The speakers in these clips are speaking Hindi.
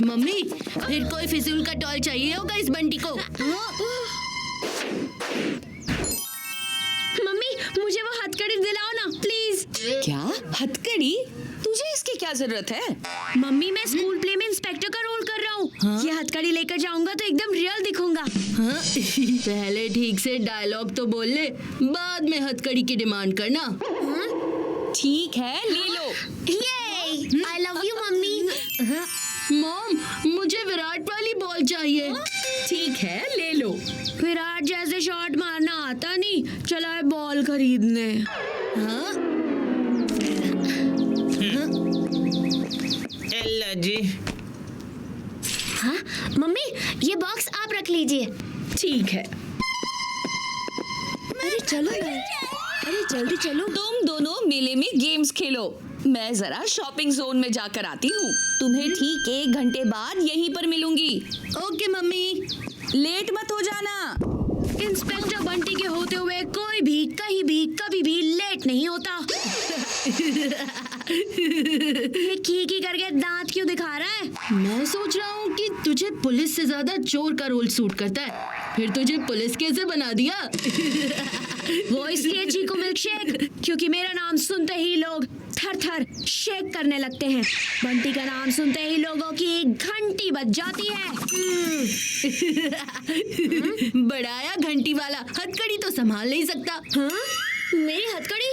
मम्मी, फिर कोई फिजूल का टॉय चाहिए होगा इस बंटी को। मम्मी, मुझे वो हथकड़ी दिलाओ ना प्लीज। क्या हथकड़ी? तुझे इसकी क्या जरूरत है? मम्मी, मैं स्कूल प्ले में इंस्पेक्टर का रोल कर रहा हूँ। ये हथकड़ी लेकर जाऊंगा तो एकदम रियल दिखूंगा। हाँ? पहले ठीक से डायलॉग तो बोल ले, बाद में हथकड़ी की डिमांड करना। ठीक है, ले लो। I love you mummy. Mom, मुझे विराट वाली बॉल चाहिए। ठीक है, ले लो। विराट जैसे शॉट मारना आता नहीं, चला है बॉल खरीदने। हाँ? एल्ला जी। हाँ मम्मी, ये बॉक्स आप रख लीजिए। ठीक है। अरे चलो ना, अरे जल्दी चलो। तुम दोनों मेले में गेम्स खेलो, मैं जरा शॉपिंग जोन में जाकर आती हूँ। तुम्हें ठीक 1 घंटे बाद यहीं पर मिलूंगी। Okay mummy. लेट मत हो जाना। इंस्पेक्टर बंटी के होते हुए कोई भी कहीं भी कभी भी लेट नहीं होता। ये की करके दांत क्यों दिखा रहा है? मैं सोच रहा हूँ कि तुझे पुलिस से ज्यादा चोर का रोल सूट करता है, फिर तुझे पुलिस कैसे बना दिया? वो इसलिए चीकू मिल्कशेक, क्योंकि मेरा नाम सुनते ही लोग थर थर शेक करने लगते हैं। बंटी का नाम सुनते ही लोगों की घंटी बज जाती है। बढ़ाया घंटी वाला, हथकड़ी तो संभाल नहीं सकता। हाँ? मेरी हथकड़ी?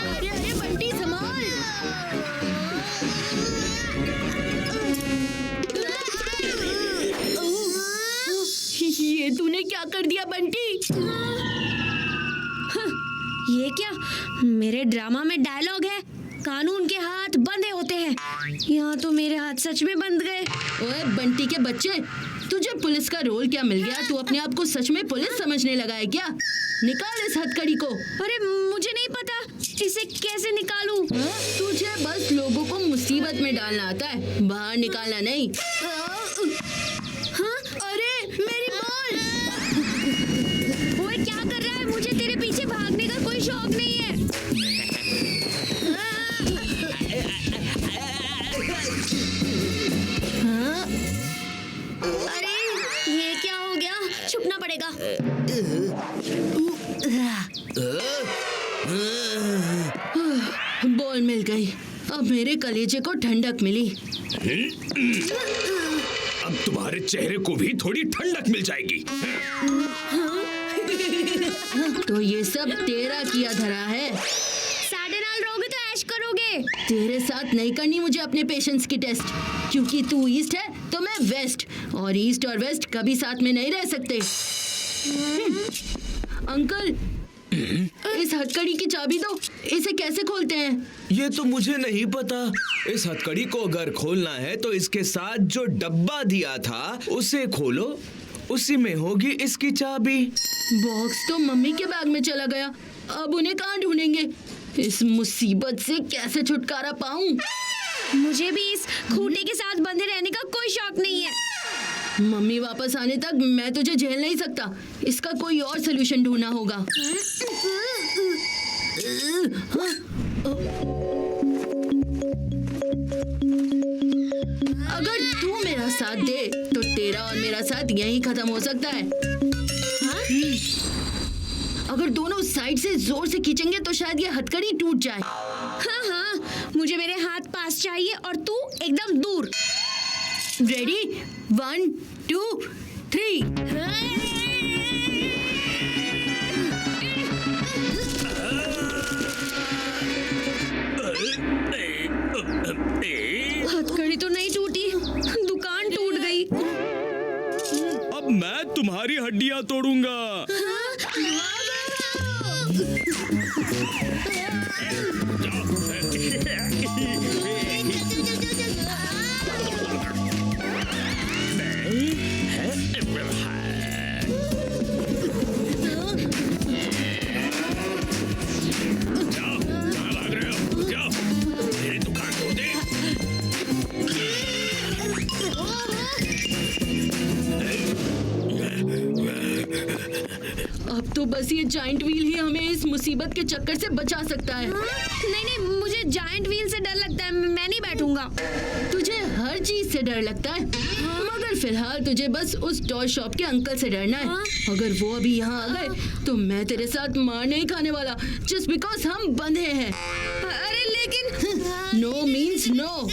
अरे अरे बंटी संभाल। ये तूने क्या कर दिया बंटी? ये क्या? मेरे ड्रामा में डायलॉग है, कानून के हाथ बंधे होते हैं। यहाँ तो मेरे हाथ सच में बंध गए। ओए बंटी के बच्चे, तुझे पुलिस का रोल क्या मिल गया? तू अपने आप को सच में पुलिस समझने लगा है क्या? निकाल इस हथकड़ी को। अरे मुझे नहीं पता, इसे कैसे निकालूं? तुझे बस लोगों को मुसीबत में डालना आता है, बाहर निकालना नहीं। हाँ? अरे मेरी बॉल! ओए क्या कर रहा है? मुझे तेरे पीछे भागने का कोई शौक नहीं है। हाँ? अरे ये क्या हो गया? छुपना पड़ेगा। बॉल मिल गई, अब मेरे कलेजे को ठंडक मिली। अब तुम्हारे चेहरे को भी थोड़ी ठंडक मिल जाएगी। तो ये सब तेरा किया धरा है। साढ़े नाल रहोगे तो ऐश करोगे। तेरे साथ नहीं करनी मुझे अपने पेशेंस की टेस्ट, क्योंकि तू ईस्ट है तो मैं वेस्ट, और ईस्ट और वेस्ट कभी साथ में नहीं रह सकते। अंकल, इस हथकड़ी की चाबी दो, इसे कैसे खोलते हैं? ये तो मुझे नहीं पता। इस हथकड़ी को अगर खोलना है तो इसके साथ जो डब्बा दिया था उसे खोलो, उसी में होगी इसकी चाबी। बॉक्स तो मम्मी के बैग में चला गया, अब उन्हें कहाँ ढूंढेंगे? इस मुसीबत से कैसे छुटकारा पाऊं? मुझे भी इस खूंटे के साथ बंधे रहने का कोई शौक नहीं है। मम्मी वापस आने तक मैं तुझे झेल नहीं सकता, इसका कोई और सलूशन ढूंढना होगा। अगर तू मेरा साथ दे तो तेरा और मेरा साथ यहीं खत्म हो सकता है। हाँ? अगर दोनों साइड से जोर से खींचेंगे तो शायद ये हथकड़ी टूट जाए। हाँ हाँ, मुझे मेरे हाथ पास चाहिए और तू एकदम दूर। रेडी? 1 2 3। हथकड़ी तो नहीं टूटी, दुकान टूट गई। अब मैं तुम्हारी हड्डियां तोड़ूंगा। अब तो बस ये जाइंट व्हील ही हमें इस मुसीबत के चक्कर से बचा सकता है। नहीं नहीं, मुझे जायंट व्हील से डर लगता है, मैं नहीं बैठूंगा। तुझे हर चीज से डर लगता है, मगर फिलहाल तुझे बस उस टॉय शॉप के अंकल से डरना है। हाँ? अगर वो अभी यहाँ आ गए तो मैं तेरे साथ मार नहीं खाने वाला, जस्ट बिकॉज हम बंधे हैं। अरे लेकिन नो मीन्स नो।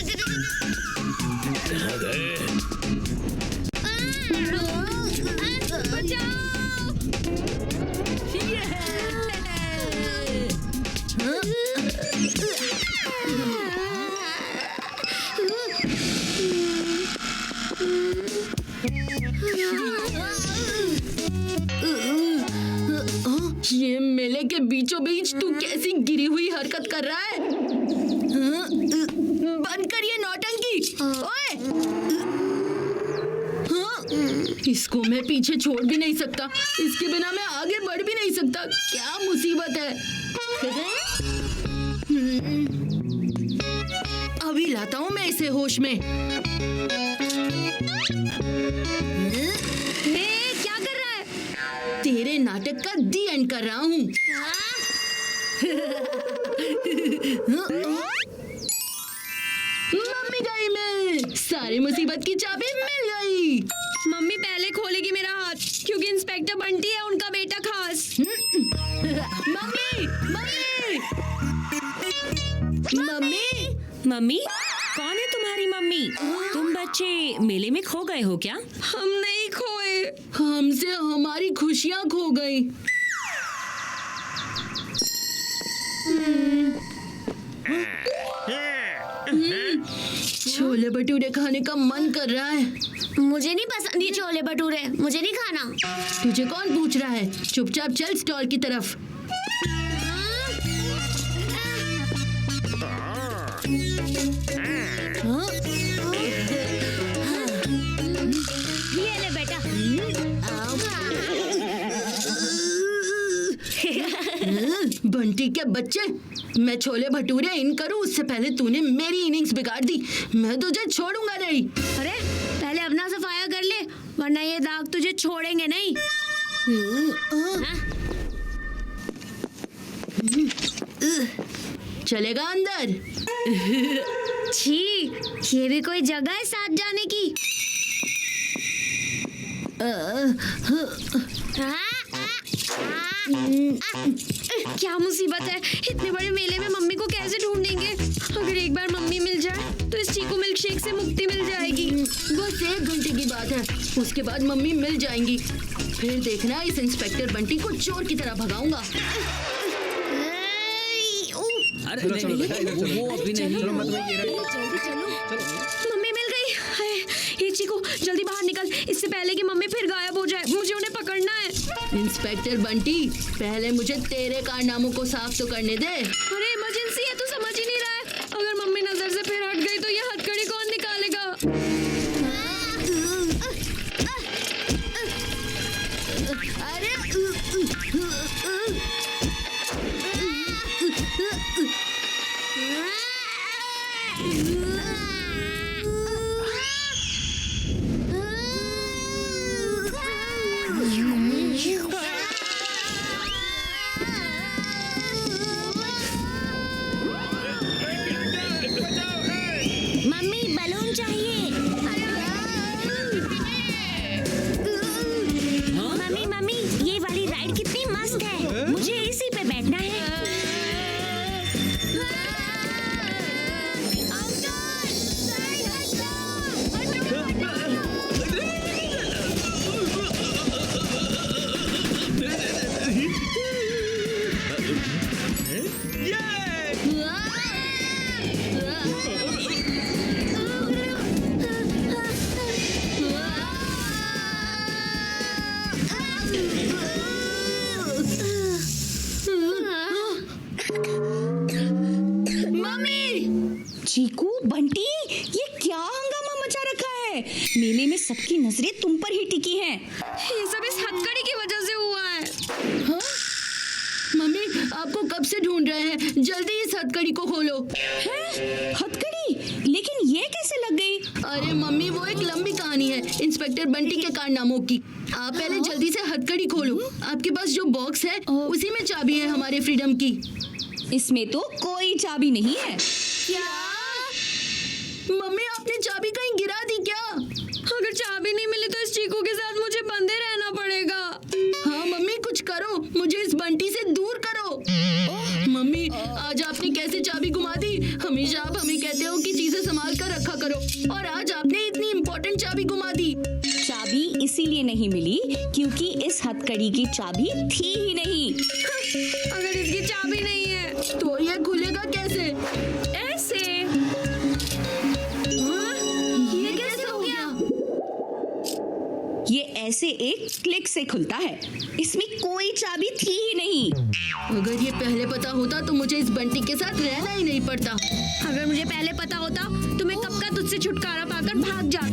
ये मेले के बीचों बीच तू कैसी गिरी हुई हरकत कर रहा है? बंद कर ये नौटंकी। ओए! इसको मैं पीछे छोड़ भी नहीं सकता, इसके बिना मैं आगे बढ़ भी नहीं सकता। क्या मुसीबत है। अभी लाता हूँ मैं इसे होश में। क्या कर रहा है? तेरे नाटक का दी एंड कर रहा हूँ। मम्मी गई मैं, सारी मुसीबत की चाबी मिल गई। मम्मी पहले खोलेगी मेरा हाथ, क्योंकि इंस्पेक्टर बंटी है उनका बेटा खास। मम्मी मम्मी मम्मी मम्मी, कौन है तुम्हारी मम्मी? तुम बच्चे मेले में खो गए हो क्या? हम नहीं खोए। हमसे हमारी खुशियाँ खो गई। छोले भटूरे खाने का मन कर रहा है। मुझे नहीं पसंद ये छोले भटूरे, मुझे नहीं खाना। तुझे कौन पूछ रहा है? चुपचाप चल स्टॉल की तरफ। ये ले बेटा। बंटी के बच्चे, मैं छोले भटूरे इन करूं उससे पहले तूने मेरी इनिंग्स बिगाड़ दी। मैं तुझे छोड़ूंगा नहीं। अरे पहले अपना सफाया कर ले, वरना ये दाग तुझे छोड़ेंगे नहीं। चलेगा अंदर? छी, ये भी कोई जगह है साथ जाने की? क्या मुसीबत है, इतने बड़े मेले में मम्मी को कैसे ढूंढेंगे? अगर एक बार मम्मी मिल जाए तो इस चीकू मिल्क शेक से मुक्ति मिल जाएगी। बस 1 घंटे की बात है, उसके बाद मम्मी मिल जाएंगी। फिर देखना इस इंस्पेक्टर बंटी को चोर की तरह भगाऊंगा। अरे वो अभी नहीं। मम्मी मिल गई। हाय, ये चीकू जल्दी बाहर निकल, इससे पहले कि मम्मी फिर गायब हो जाए। मुझे उन्हें पकड़ना है। इंस्पेक्टर बंटी, पहले मुझे तेरे कारनामों को साफ तो करने दे। अरे इमरजेंसी है, तू समझ ही नहीं रहा है। अगर मम्मी नजर से फिर हट गई तो ये हथकड़ी कौन निकालेगा? मम्मी बलून चाहिए। मम्मी मम्मी, ये वाली राइड कितनी मस्त है, मुझे इसी पे बैठना है। चीकू, बंटी, ये क्या हंगामा मचा रखा है? मेले में सबकी नजरें तुम पर ही टिकी हैं। ये सब इस हथकड़ी की वजह से हुआ है। हाँ? मम्मी आपको कब से ढूंढ रहे हैं, जल्दी इस हथकड़ी को खोलो। हैं? हथकड़ी? लेकिन ये कैसे लग गई? अरे मम्मी, वो एक लंबी कहानी है इंस्पेक्टर बंटी के कारनामों की। आप पहले जल्दी से हथकड़ी खोलो। आपके पास जो बॉक्स है उसी में चाबी है हमारे फ्रीडम की। इसमें तो कोई चाबी नहीं है। क्या? मम्मी आपने चाबी कहीं गिरा दी क्या? अगर चाबी नहीं मिली तो इस चीकू के साथ मुझे बंधे रहना पड़ेगा। हाँ मम्मी कुछ करो, मुझे इस बंटी से दूर करो। ओह मम्मी आज आपने कैसे चाबी घुमा दी? हमेशा आप हमें कहते हो कि चीजें संभाल कर रखा करो, और आज आपने इतनी इम्पोर्टेंट चाबी घुमा दी। चाबी इसीलिए नहीं मिली क्योंकि इस हथकड़ी की चाबी थी ही नहीं। अगर इसकी चाबी नहीं है तो ये खुलेगा कैसे? ऐसे। ये कैसे हो गया? ये ऐसे एक क्लिक से खुलता है, इसमें कोई चाबी थी ही नहीं। अगर ये पहले पता होता तो मुझे इस बंटी के साथ रहना ही नहीं पड़ता। अगर मुझे पहले पता होता तो मैं कब का तुझसे छुटकारा पाकर भाग जाता।